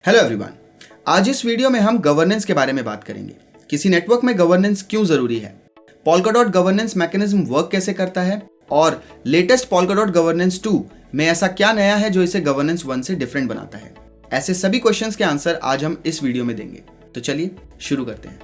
Hello everyone, आज इस video में हम गवर्नेंस के बारे में बात करेंगे। किसी नेटवर्क में गवर्नेंस क्यों जरूरी है, पोल्काडॉट गवर्नेंस मैकेनिज्म वर्क कैसे करता है और लेटेस्ट पोल्काडॉट गवर्नेंस 2 में ऐसा क्या नया है जो इसे गवर्नेंस 1 से डिफरेंट बनाता है। ऐसे सभी क्वेश्चंस के आंसर आज हम इस वीडियो में देंगे। तो चलिए शुरू करते हैं।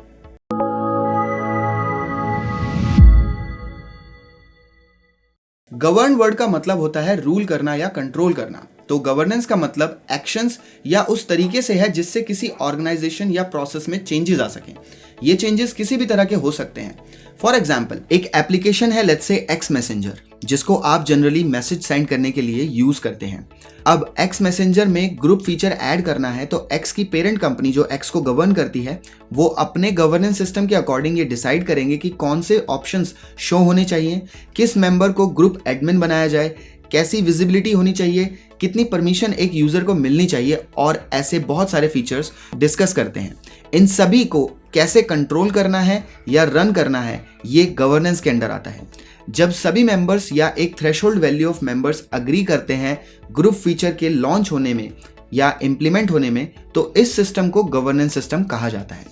गवर्न वर्ड का मतलब होता है रूल करना या कंट्रोल करना। तो गवर्नेंस का मतलब एक्शंस या उस तरीके से है जिससे किसी ऑर्गेनाइजेशन या प्रोसेस में चेंजेस आ सकें। ये चेंजेस किसी भी तरह के हो सकते हैं। फॉर एग्जाम्पल, एक एप्लीकेशन है लेट्स से एक्स मैसेंजर, जिसको आप जनरली मैसेज सेंड करने के लिए यूज करते हैं। अब एक्स मैसेंजर में ग्रुप फीचर ऐड करना है तो एक्स की पेरेंट कंपनी जो एक्स को गवर्न करती है वो अपने गवर्नेंस सिस्टम के अकॉर्डिंग ये डिसाइड करेंगे कि कौन से ऑप्शंस शो होने चाहिए, किस मेंबर को ग्रुप एडमिन बनाया जाए, कैसी विजिबिलिटी होनी चाहिए, कितनी परमिशन एक यूजर को मिलनी चाहिए और ऐसे बहुत सारे फीचर्स डिस्कस करते हैं। इन सभी को कैसे कंट्रोल करना है या रन करना है ये गवर्नेंस के अंडर आता है। जब सभी मेंबर्स या एक threshold value of members agree करते हैं ग्रुप फीचर के लॉन्च होने में या इंप्लीमेंट होने में, तो इस सिस्टम को गवर्नेंस सिस्टम कहा जाता है।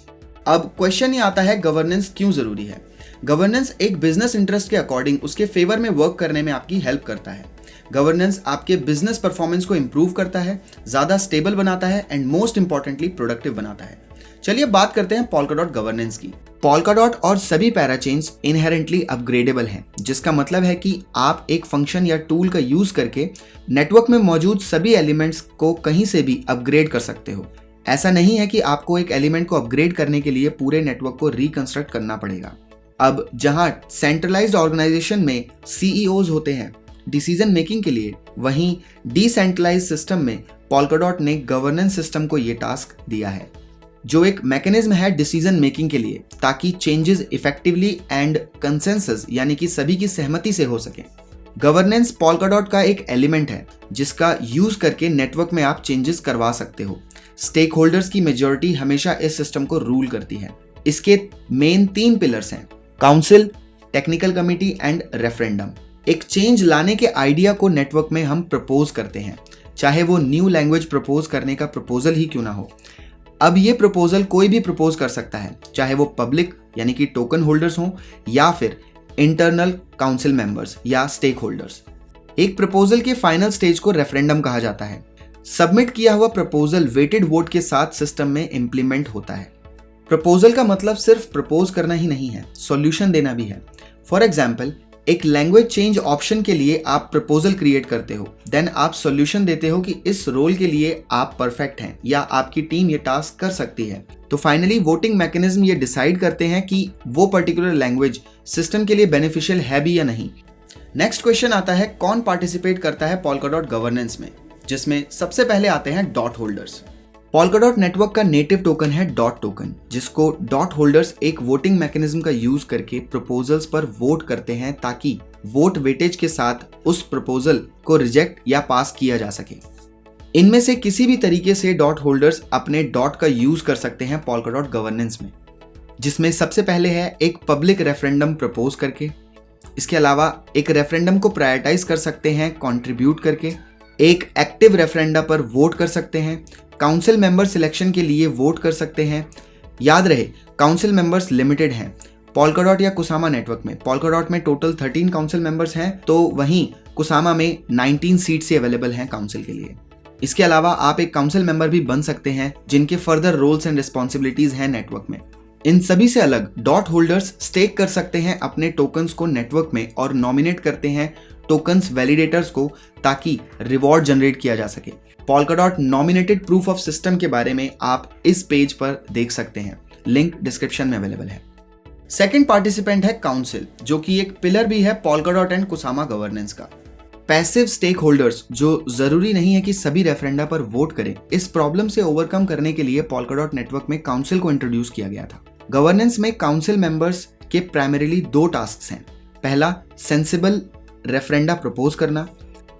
अब क्वेश्चन ये आता है, गवर्नेंस क्यों जरूरी है। गवर्नेंस एक बिजनेस इंटरेस्ट के अकॉर्डिंग उसके फेवर में वर्क करने में आपकी हेल्प करता है। गवर्नेंस आपके बिजनेस परफॉर्मेंस को इंप्रूव करता है, ज्यादा स्टेबल बनाता है एंड मोस्ट इंपॉर्टेंटली प्रोडक्टिव बनाता है। चलिए बात करते हैं पोल्काडॉट गवर्नेंस की। पोल्काडॉट और सभी पैराचेन्स इनहेरेंटली अपग्रेडेबल हैं, जिसका मतलब है कि आप एक फंक्शन या टूल का यूज करके नेटवर्क में मौजूद सभी एलिमेंट्स को कहीं से भी अपग्रेड कर सकते हो। ऐसा नहीं है कि आपको एक एलिमेंट को अपग्रेड करने के लिए पूरे नेटवर्क को रिकंस्ट्रक्ट करना पड़ेगा। अब जहां सेंट्रलाइज्ड ऑर्गेनाइजेशन में सीईओज होते हैं डिसीजन मेकिंग के लिए, वहीं डिसेंट्रलाइज्ड सिस्टम में पोल्काडॉट ने गवर्नेंस सिस्टम को ये टास्क दिया है, जो एक मैकेनिज्म है डिसीजन मेकिंग के लिए, ताकि चेंजेस इफेक्टिवली एंड कंसेंसस यानी कि सभी की सहमति से हो सके। गवर्नेंस पोल्काडॉट का एक एलिमेंट है जिसका यूज करके नेटवर्क में आप चेंजेस करवा सकते हो। स्टेक होल्डर्स की मेजॉरिटी हमेशा इस सिस्टम को रूल करती है। इसके मेन 3 पिलर्स हैं, council, technical committee and referendum. एक चेंज लाने के आइडिया को नेटवर्क में हम प्रपोज करते हैं, चाहे वो न्यू लैंग्वेज प्रपोज करने का प्रपोजल ही क्यों ना हो। अब ये प्रपोजल कोई भी प्रपोज कर सकता है, चाहे वो पब्लिक यानी कि टोकन होल्डर्स हों या फिर इंटरनल काउंसिल मेंबर्स या स्टेक होल्डर्स। एक प्रपोजल के फाइनल स्टेज को रेफरेंडम कहा जाता है। सबमिट किया हुआ प्रपोजल वेटेड वोट के साथ सिस्टम में इंप्लीमेंट होता है। प्रपोजल का मतलब सिर्फ प्रपोज करना ही नहीं है, सॉल्यूशन देना भी है। फॉर एग्जाम्पल, एक लैंग्वेज चेंज ऑप्शन के लिए आप प्रपोजल क्रिएट करते हो, देन आप सॉल्यूशन देते हो कि इस रोल के लिए आप परफेक्ट हैं या आपकी टीम ये टास्क कर सकती है। तो फाइनली वोटिंग मैकेनिज्म ये डिसाइड करते हैं कि वो पर्टिकुलर लैंग्वेज सिस्टम के लिए बेनिफिशियल है भी या नहीं। नेक्स्ट क्वेश्चन आता है, कौन पार्टिसिपेट करता है पोल्काडॉट गवर्नेंस में, जिसमें सबसे पहले आते हैं डॉट होल्डर्स। पोल्काडॉट नेटवर्क का नेटिव टोकन है डॉट टोकन, जिसको डॉट होल्डर्स एक वोटिंग मैकेनिज्म का यूज करके प्रपोजल्स पर वोट करते हैं ताकि वोट वेटेज के साथ उस प्रपोजल को रिजेक्ट या पास किया जा सके। इनमें से किसी भी तरीके से डॉट होल्डर्स अपने डॉट का यूज कर सकते हैं पोल्काडॉट गवर्नेंस में, जिसमें सबसे पहले है एक पब्लिक रेफरेंडम प्रपोज करके। इसके अलावा एक रेफरेंडम को प्रायोरिटाइज कर सकते हैं कंट्रीब्यूट करके, एक एक्टिव रेफरेंडम पर वोट कर सकते हैं, काउंसिल मेंबर सिलेक्शन के लिए वोट कर सकते हैं। याद रहे, काउंसिल मेंबर्स लिमिटेड हैं। पोल्काडॉट या कुसामा नेटवर्क में पोल्काडॉट में टोटल 13 काउंसिल मेंबर्स हैं, तो वहीं कुसामा में 19 सीट्स ही अवेलेबल हैं काउंसिल के लिए। इसके अलावा आप एक काउंसिल मेंबर भी बन सकते हैं जिनके फर्दर रोल्स एंड रिस्पॉन्सिबिलिटीज हैं नेटवर्क में। इन सभी से अलग डॉट होल्डर्स स्टेक कर सकते हैं अपने टोकन्स को नेटवर्क में और नॉमिनेट करते हैं टोकन्स वैलिडेटर्स को, ताकि रिवॉर्ड जनरेट किया जा सके। Polkadot nominated proof of system के बारे में आप इस पेज पर देख सकते हैं, लिंक डिस्क्रिप्शन में अवेलेबल है। सेकंड पार्टिसिपेंट है काउंसिल, जो कि एक पिलर भी है पोल्काडॉट एंड कुसामा गवर्नेंस का। पैसिव स्टेक होल्डर्स, जो जरूरी नहीं है कि सभी रेफरेंडा पर वोट करें, इस प्रॉब्लम से ओवरकम करने के लिए पोल्काडॉट नेटवर्क में काउंसिल को इंट्रोड्यूस किया गया था। गवर्नेंस में काउंसिल मेंबर्स के प्राइमरीली 2 टास्क हैं। पहला, सेंसिबल रेफरेंडा प्रपोज करना,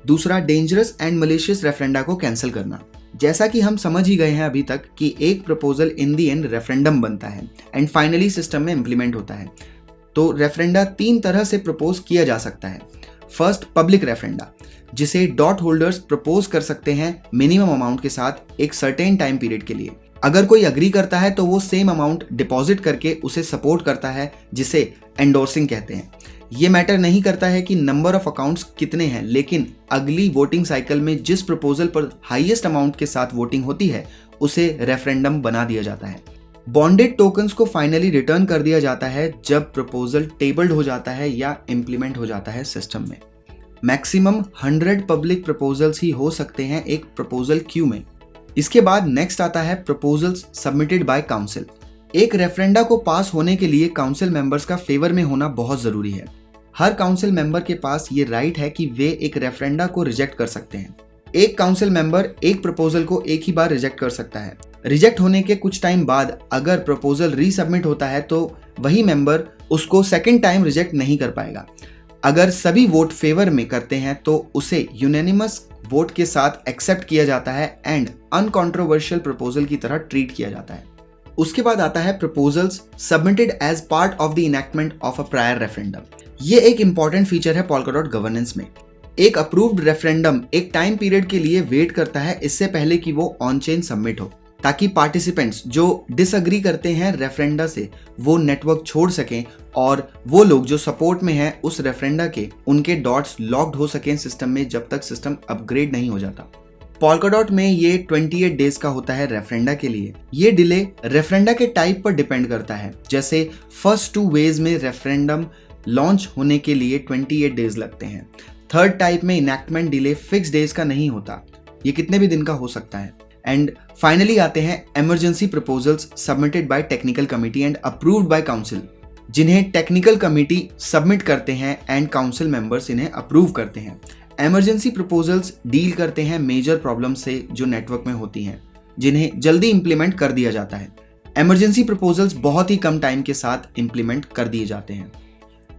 दूसरा डेंजरस एंड मलिशियस रेफरेंडा को कैंसिल करना। जैसा कि हम समझ ही गए हैं अभी तक कि एक proposal in the and referendum बनता है एंड फाइनली सिस्टम में इंप्लीमेंट होता है। तो रेफरेंडा 3 तरह से प्रपोज किया जा सकता है। फर्स्ट, पब्लिक रेफरेंडा, जिसे डॉट होल्डर्स प्रपोज कर सकते हैं मिनिमम अमाउंट के साथ एक सर्टेन टाइम पीरियड के लिए। अगर कोई अग्री करता है तो वो सेम अमाउंट डिपॉजिट करके उसे सपोर्ट करता है, जिसे एंडोर्सिंग कहते हैं। ये मैटर नहीं करता है कि नंबर ऑफ अकाउंट्स कितने हैं, लेकिन अगली वोटिंग साइकिल में जिस प्रपोजल पर हाईएस्ट अमाउंट के साथ वोटिंग होती है उसे रेफरेंडम बना दिया जाता है। बॉन्डेड टोकन्स को फाइनली रिटर्न कर दिया जाता है जब प्रपोजल टेबल्ड हो जाता है या इम्प्लीमेंट हो जाता है सिस्टम में। मैक्सिमम 100 पब्लिक प्रपोजल्स ही हो सकते हैं एक प्रपोजल क्यू में। इसके बाद नेक्स्ट आता है प्रपोजल्स सबमिटेड बाय काउंसिल। एक रेफरेंडा को पास होने के लिए काउंसिल मेंबर्स का फेवर में होना बहुत जरूरी है। हर काउंसिल मेंबर के पास ये राइट है कि वे एक रेफरेंडा को रिजेक्ट कर सकते हैं। एक काउंसिल मेंबर एक प्रपोजल को एक ही बार रिजेक्ट कर सकता है। रिजेक्ट होने के कुछ टाइम बाद अगर प्रपोजल रीसबमिट होता है तो वही मेंबर उसको सेकेंड टाइम रिजेक्ट नहीं कर पाएगा। अगर सभी वोट फेवर में करते हैं तो उसे यूनानिमस वोट के साथ एक्सेप्ट किया जाता है एंड अनकॉन्ट्रोवर्शियल प्रपोजल की तरह ट्रीट किया जाता है। उसके बाद आता है proposals submitted as part of the enactment of a prior referendum. ये एक इंपॉर्टेंट फीचर है पोल्काडॉट गवर्नेंस में। एक अप्रूव्ड रेफरेंडम एक टाइम पीरियड के लिए वेट करता है इससे पहले कि वो ऑन चेन सबमिट हो, ताकि पार्टिसिपेंट्स जो डिसएग्री करते हैं रेफरेंडा से वो नेटवर्क छोड़ सकें और वो लोग जो सपोर्ट में हैं उस रेफरेंडा के, उनके डॉट्स लॉक्ड हो सकें सिस्टम में जब तक सिस्टम अपग्रेड नहीं हो जाता। पोल्काडॉट में ये 28 डेज का होता है रेफरेंडा के लिए। ये डिले रेफरेंडा के टाइप पर डिपेंड करता है। जैसे फर्स्ट 2 वेज में रेफरेंडम लॉन्च होने के लिए 28 डेज लगते हैं। थर्ड टाइप में इनैक्टमेंट डिले फिक्स डेज का नहीं होता, ये कितने भी दिन का हो सकता है। एंड फाइनली आते हैं emergency proposals submitted by technical committee and approved by council, जिन्हें टेक्निकल कमिटी सबमिट करते हैं एंड काउंसिल मेंबर्स इन्हें अप्रूव करते हैं। इमरजेंसी प्रपोजल्स डील करते हैं मेजर प्रॉब्लम से जो नेटवर्क में होती हैं, जिन्हें जल्दी इंप्लीमेंट कर दिया जाता है। इमरजेंसी प्रपोजल्स बहुत ही कम टाइम के साथ इंप्लीमेंट कर दिए जाते हैं।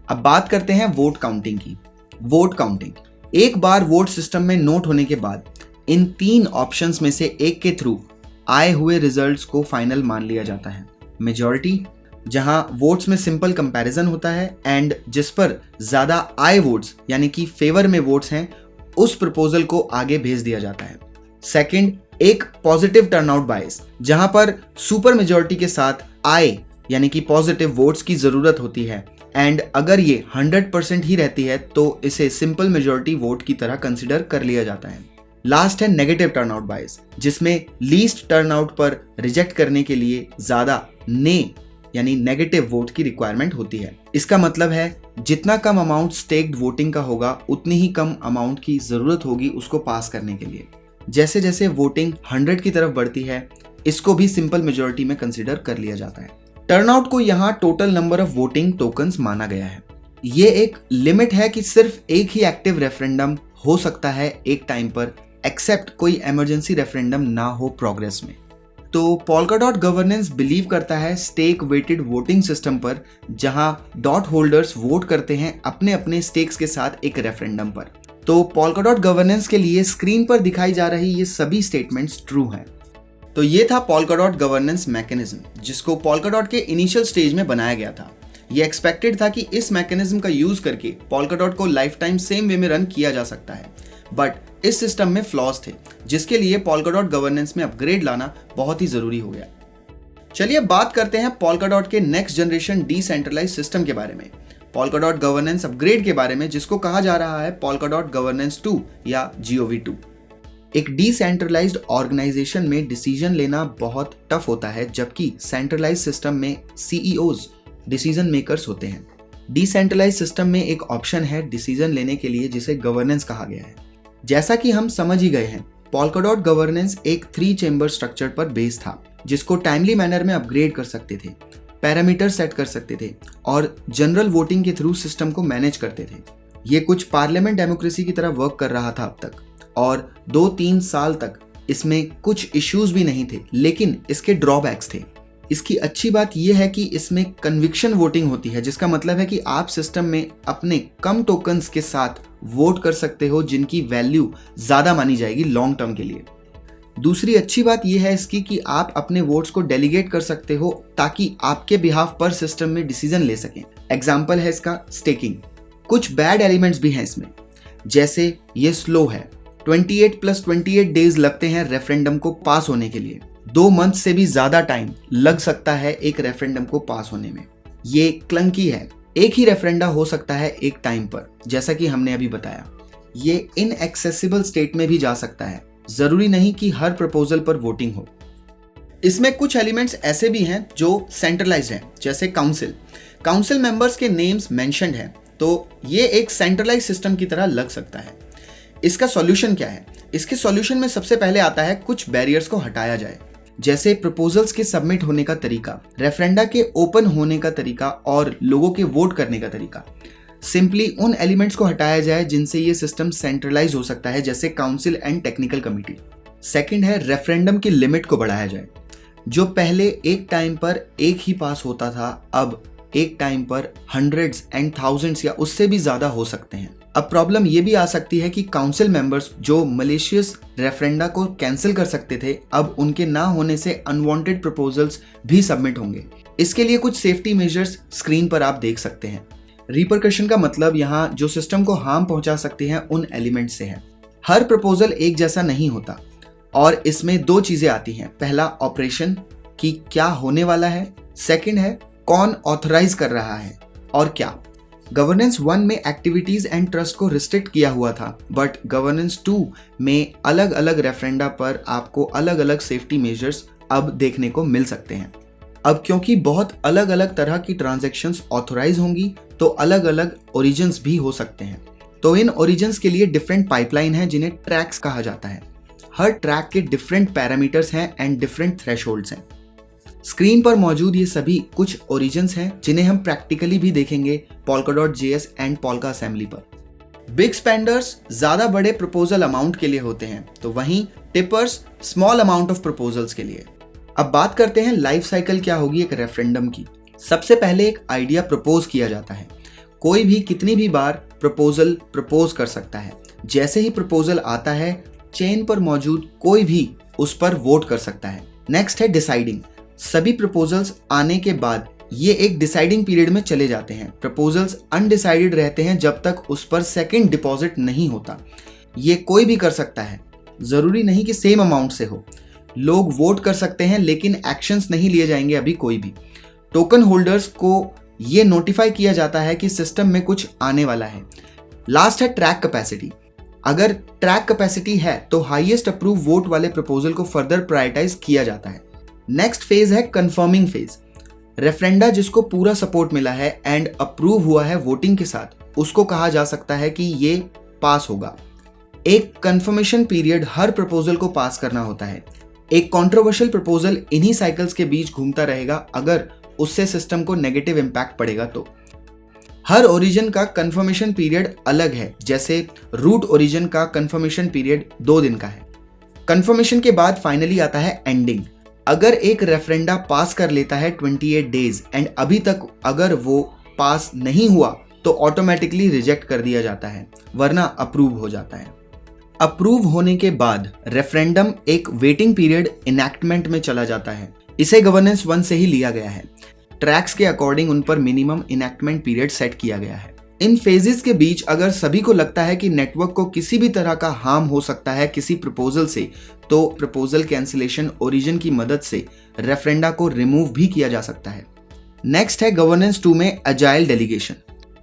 अब बात करते हैं वोट काउंटिंग की। वोट काउंटिंग, एक बार वोट सिस्टम में नोट होने के बाद इन 3 ऑप्शंस में से एक के थ्रू आए हुए रिजल्ट्स को फाइनल मान लिया जाता है। मेजॉरिटी, जहां वोट्स में सिंपल कंपैरिजन होता है एंड जिस पर ज्यादा आए वोट्स यानी कि फेवर में वोट्स हैं उस प्रपोजल को आगे भेज दिया जाता है। सेकंड, एक पॉजिटिव टर्नआउट बायस, जहां पर सुपर मेजॉरिटी के साथ आए यानी कि पॉजिटिव वोट्स की जरूरत होती है एंड अगर ये 100% ही रहती है तो इसे सिंपल मेजॉरिटी वोट की तरह कंसिडर कर लिया जाता है। लास्ट है नेगेटिव टर्नआउट बायस, जिसमें लीस्ट टर्नआउट पर रिजेक्ट करने के लिए ज्यादा ने यानी नेगेटिव वोट की रिक्वायरमेंट होती है। इसका मतलब है जितना कम अमाउंट स्टेक्ड वोटिंग का होगा उतनी ही कम अमाउंट की जरूरत होगी उसको पास करने के लिए। जैसे जैसे वोटिंग 100 की तरफ बढ़ती है इसको भी सिंपल मेजॉरिटी में कंसिडर कर लिया जाता है। टर्नआउट को यहाँ total number of voting tokens माना गया है। ये एक लिमिट है कि सिर्फ एक ही एक्टिव रेफरेंडम हो सकता है एक टाइम पर, एक्सेप्ट कोई इमरजेंसी रेफरेंडम ना हो प्रोग्रेस में। तो पोल्काडॉट गवर्नेंस बिलीव करता है स्टेक वेटेड वोटिंग सिस्टम पर, जहां डॉट होल्डर्स वोट करते हैं अपने अपने स्टेक्स के साथ एक रेफरेंडम पर। तो पोल्काडॉट गवर्नेंस के लिए स्क्रीन पर दिखाई जा रही ये सभी स्टेटमेंट्स ट्रू हैं। तो ये था पोल्काडॉट गवर्नेंस मैकेनिज्म, जिसको पोल्काडॉट के इनिशियल स्टेज में बनाया गया था। ये एक्सपेक्टेड था कि इस मैकेनिज्म का यूज करके पोल्काडॉट को लाइफ टाइम सेम वे में रन किया जा सकता है, बट इस सिस्टम में फ्लॉज थे जिसके लिए पोल्काडॉट गवर्नेंस में अपग्रेड लाना बहुत ही जरूरी हो गया। चलिए बात करते हैं पोल्काडॉट के नेक्स्ट जनरेशन डिसेंट्रलाइज सिस्टम के बारे में, पोल्काडॉट गवर्नेंस अपग्रेड के बारे में, जिसको कहा जा रहा है पोल्काडॉट गवर्नेंस 2 या GOV2। एक डिसेंट्रलाइज्ड ऑर्गेनाइजेशन में डिसीजन लेना बहुत टफ होता है, जबकि सेंट्रलाइज्ड सिस्टम में CEOs डिसीजन मेकर्स होते हैं। डिसेंट्रलाइज्ड सिस्टम में एक ऑप्शन है डिसीजन लेने के लिए जिसे गवर्नेंस कहा गया है। जैसा कि हम समझ ही गए हैं, पोल्काडॉट गवर्नेंस एक 3 चेंबर स्ट्रक्चर पर बेस्ड था, जिसको टाइमली मैनर में अपग्रेड कर सकते थे, पैरामीटर सेट कर सकते थे और जनरल वोटिंग के थ्रू सिस्टम को मैनेज करते थे। ये कुछ पार्लियामेंट डेमोक्रेसी की तरह वर्क कर रहा था अब तक, और 2-3 साल तक इसमें कुछ इश्यूज भी नहीं थे, लेकिन इसके ड्रॉबैक्स थे। इसकी अच्छी बात यह है कि इसमें कन्विक्शन वोटिंग होती है, जिसका मतलब है कि आप सिस्टम में अपने कम टोकन्स के साथ वोट कर सकते हो जिनकी वैल्यू ज्यादा मानी जाएगी लॉन्ग टर्म के लिए। दूसरी अच्छी बात यह है इसकी कि आप अपने वोट्स को डेलीगेट कर सकते हो ताकि आपके बिहाफ पर सिस्टम में डिसीजन ले सकें। एग्जाम्पल है इसका स्टेकिंग। कुछ बैड एलिमेंट्स भी हैं इसमें, जैसे ये स्लो है, 28+28 डेज लगते हैं रेफरेंडम को पास होने के लिए। 2 मंथ से भी ज्यादा टाइम लग सकता है एक रेफरेंडम को पास होने में। ये क्लंकी है, एक ही रेफरेंडा हो सकता है एक टाइम पर, जैसा कि हमने अभी बताया। ये इनएक्सेसिबल स्टेट में भी जा सकता है, जरूरी नहीं कि हर प्रपोजल पर वोटिंग हो। इसमें कुछ एलिमेंट्स ऐसे भी हैं जो सेंट्रलाइज्ड हैं, जैसे काउंसिल मेंबर्स के नेम्स मेंशन्ड हैं, तो ये एक सेंट्रलाइज सिस्टम की तरह लग सकता है। इसका सॉल्यूशन क्या है? इसके सॉल्यूशन में सबसे पहले आता है कुछ बैरियर्स को हटाया जाए, जैसे प्रपोजल्स के सबमिट होने का तरीका, रेफरेंडा के ओपन होने का तरीका और लोगों के वोट करने का तरीका। सिंपली उन एलिमेंट्स को हटाया जाए जिनसे ये सिस्टम सेंट्रलाइज हो सकता है, जैसे council and technical committee. Second है रेफरेंडम की लिमिट को बढ़ाया जाए। जो पहले एक टाइम पर एक ही पास होता था, अब एक टाइम पर हंड्रेड्स एंड थाउजेंड्स या उससे भी ज्यादा हो सकते हैं। अब प्रॉब्लम ये भी आ सकती है कि काउंसिल मेंबर्स जो मलेशियस रेफरेंडा को कैंसिल कर सकते थे, अब उनके ना होने से अनवांटेड प्रपोजल्स भी सबमिट होंगे। इसके लिए कुछ सेफ्टी मेजर्स स्क्रीन पर आप देख सकते हैं। रिपरकशन का मतलब यहाँ जो सिस्टम को हार्म पहुंचा सकते हैं उन एलिमेंट से है। हर प्रपोजल एक जैसा नहीं होता और इसमें 2 चीजें आती हैं। पहला ऑपरेशन कि क्या होने वाला है, सेकंड है कौन ऑथराइज कर रहा है और क्या। गवर्नेंस 1 में एक्टिविटीज एंड ट्रस्ट को रिस्ट्रिक्ट किया हुआ था, बट गवर्नेंस 2 में अलग अलग रेफरेंडा पर आपको अलग अलग सेफ्टी मेजर्स अब देखने को मिल सकते हैं। अब क्योंकि बहुत अलग अलग तरह की ट्रांजैक्शंस ऑथराइज होंगी, तो अलग अलग ओरिजिन्स भी हो सकते हैं। तो इन ओरिजिन्स के लिए डिफरेंट पाइपलाइन है जिन्हें ट्रैक्स कहा जाता है। हर ट्रैक के डिफरेंट पैरामीटर्स हैं एंड डिफरेंट थ्रेशोल्ड्स हैं। स्क्रीन पर मौजूद ये सभी कुछ ओरिजिन्स हैं जिन्हें हम प्रैक्टिकली भी देखेंगे Polkadot.js एंड Polka असेंबली पर। बिग स्पेंडर्स ज्यादा बड़े प्रपोजल अमाउंट के लिए होते हैं, तो वहीं tippers small amount of proposals के लिए। अब बात करते हैं लाइफ साइकिल क्या होगी एक रेफरेंडम की। सबसे पहले एक आइडिया प्रपोज किया जाता है। कोई भी कितनी भी बार प्रपोजल प्रपोज कर सकता है। जैसे ही प्रपोजल आता है, चेन पर मौजूद कोई भी उस पर वोट कर सकता है। नेक्स्ट है डिसाइडिंग। सभी प्रपोजल्स आने के बाद ये एक डिसाइडिंग पीरियड में चले जाते हैं। प्रपोजल्स अनडिसाइडेड रहते हैं जब तक उस पर सेकंड डिपॉजिट नहीं होता। ये कोई भी कर सकता है, जरूरी नहीं कि सेम अमाउंट से हो। लोग वोट कर सकते हैं लेकिन एक्शंस नहीं लिए जाएंगे अभी कोई भी। टोकन होल्डर्स को ये नोटिफाई किया जाता है कि सिस्टम में कुछ आने वाला है। लास्ट है ट्रैक कैपेसिटी। अगर ट्रैक कैपेसिटी है तो हाईएस्ट अप्रूव वोट वाले प्रपोजल को फर्दर प्रायोरिटाइज किया जाता है। नेक्स्ट फेज है कंफर्मिंग फेज। रेफरेंडा जिसको पूरा सपोर्ट मिला है एंड अप्रूव हुआ है वोटिंग के साथ, उसको कहा जा सकता है कि ये पास होगा। एक कंफर्मेशन पीरियड हर प्रपोजल को पास करना होता है। एक कंट्रोवर्शियल प्रपोजल इन्हीं साइकिल्स के बीच घूमता रहेगा अगर उससे सिस्टम को नेगेटिव इंपैक्ट पड़ेगा तो। हर ओरिजिन का कंफर्मेशन पीरियड अलग है, जैसे रूट ओरिजिन का कंफर्मेशन पीरियड 2 दिन का है। कंफर्मेशन के बाद फाइनली आता है एंडिंग। अगर एक रेफरेंडा पास कर लेता है 28 डेज एंड अभी तक अगर वो पास नहीं हुआ तो ऑटोमेटिकली रिजेक्ट कर दिया जाता है, वरना अप्रूव हो जाता है। अप्रूव होने के बाद रेफरेंडम एक वेटिंग पीरियड इनैक्टमेंट में चला जाता है। इसे गवर्नेंस 1 से ही लिया गया है। ट्रैक्स के अकॉर्डिंग उन पर मिनिमम इनैक्टमेंट पीरियड सेट किया गया है। इन फेजेस के बीच अगर सभी को लगता है कि नेटवर्क को किसी भी तरह का हार्म हो सकता है किसी प्रपोजल से, तो प्रपोजल कैंसिलेशन ओरिजिन की मदद से रेफरेंडा को रिमूव भी किया जा सकता है। नेक्स्ट है गवर्नेंस 2 में अजाइल डेलीगेशन।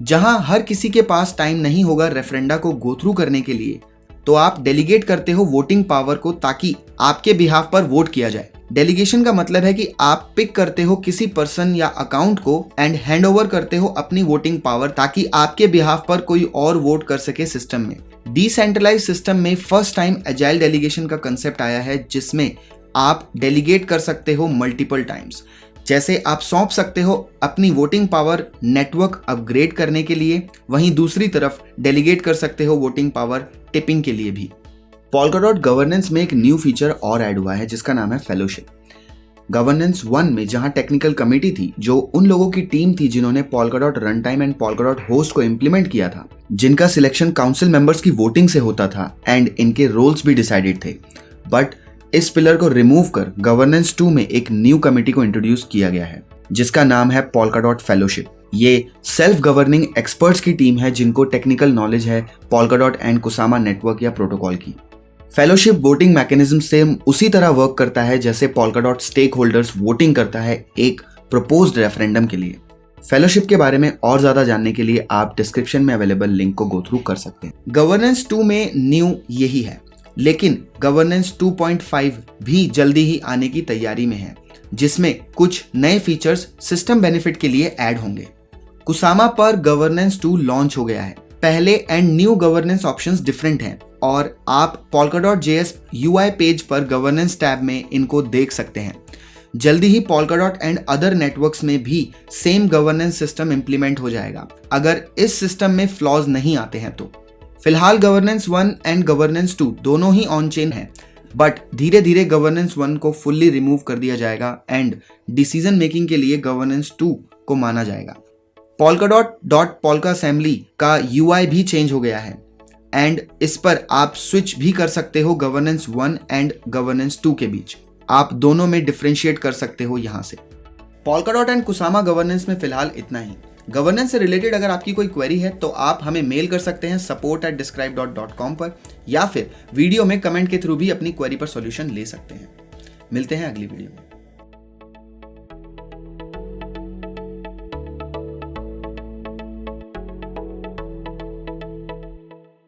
जहां हर किसी के पास टाइम नहीं होगा रेफरेंडा को गो थ्रू करने के लिए, तो आप डेलीगेट करते हो वोटिंग पावर को ताकि आपके बिहाफ पर वोट किया जाए। डेलीगेशन का मतलब है कि आप पिक करते हो किसी पर्सन या अकाउंट को एंड हैंड ओवर करते हो अपनी वोटिंग पावर ताकि आपके बिहाफ पर कोई और वोट कर सके सिस्टम में। डिसेंट्रलाइज सिस्टम में फर्स्ट टाइम एजाइल डेलीगेशन का कंसेप्ट आया है, जिसमें आप डेलीगेट कर सकते हो मल्टीपल टाइम्स। जैसे आप सौंप सकते हो अपनी वोटिंग पावर नेटवर्क अपग्रेड करने के लिए, वहीं दूसरी तरफ डेलीगेट कर सकते हो वोटिंग पावर टिपिंग के लिए भी। Polkadot गवर्नेंस में एक न्यू फीचर और ऐड हुआ है जिसका नाम है फेलोशिप। गवर्नेंस 1 में जहां टेक्निकल कमेटी थी, जो उन लोगों की टीम थी जिन्होंने Polkadot run time and Polkadot host को इंप्लीमेंट किया था, जिनका सिलेक्शन काउंसिल मेंबर्स की वोटिंग से होता था एंड इनके रोल्स भी डिसाइडेड थे। बट इस पिलर को रिमूव कर गवर्नेंस 2 में एक न्यू कमेटी को इंट्रोड्यूस किया गया है जिसका नाम है Polkadot फेलोशिप। ये सेल्फ गवर्निंग एक्सपर्ट्स की टीम है जिनको टेक्निकल नॉलेज है पोल्काडॉट एंड कुसामा नेटवर्क या प्रोटोकॉल की। फेलोशिप वोटिंग मैकेनिज्म सेम उसी तरह वर्क करता है जैसे पोल्काडॉट स्टेक होल्डर्स वोटिंग करता है एक प्रपोज्ड रेफरेंडम के लिए। फेलोशिप के बारे में और ज्यादा जानने के लिए आप डिस्क्रिप्शन में अवेलेबल लिंक को गो थ्रू कर सकते हैं। गवर्नेंस 2 में न्यू यही है, लेकिन गवर्नेंस 2.5 भी जल्दी ही आने की तैयारी में है, जिसमें कुछ नए फीचर्स सिस्टम बेनिफिट के लिए ऐड होंगे। कुसामा पर गवर्नेंस 2 लॉन्च हो गया है। पहले and new governance options different हैं और आप polka.js UI पेज पर गवर्नेंस टैब में इनको देख सकते हैं। जल्दी ही पोल्काडॉट एंड अदर नेटवर्क्स में भी सेम गवर्नेंस सिस्टम इंप्लीमेंट हो जाएगा अगर इस सिस्टम में फ्लॉज नहीं आते हैं तो। फिलहाल गवर्नेंस 1 एंड गवर्नेंस 2 दोनों ही ऑन चेन है, बट धीरे धीरे गवर्नेंस 1 को फुल्ली रिमूव कर दिया जाएगा एंड डिसीजन मेकिंग के लिए गवर्नेंस 2 को माना जाएगा। polkadot.polka असेंबली का UI भी चेंज हो गया है एंड इस पर आप स्विच भी कर सकते हो गवर्नेंस 1 एंड गवर्नेंस 2 के बीच। आप दोनों में डिफरेंशिएट कर सकते हो यहां से। पोल्काडॉट एंड कुसामा गवर्नेंस में फिलहाल इतना ही। गवर्नेंस से रिलेटेड अगर आपकी कोई क्वेरी है तो आप हमें मेल कर सकते हैं support@describe.com पर, या फिर वीडियो में कमेंट के थ्रू भी अपनी क्वेरी पर सॉल्यूशन ले सकते हैं। मिलते हैं अगली वीडियो में।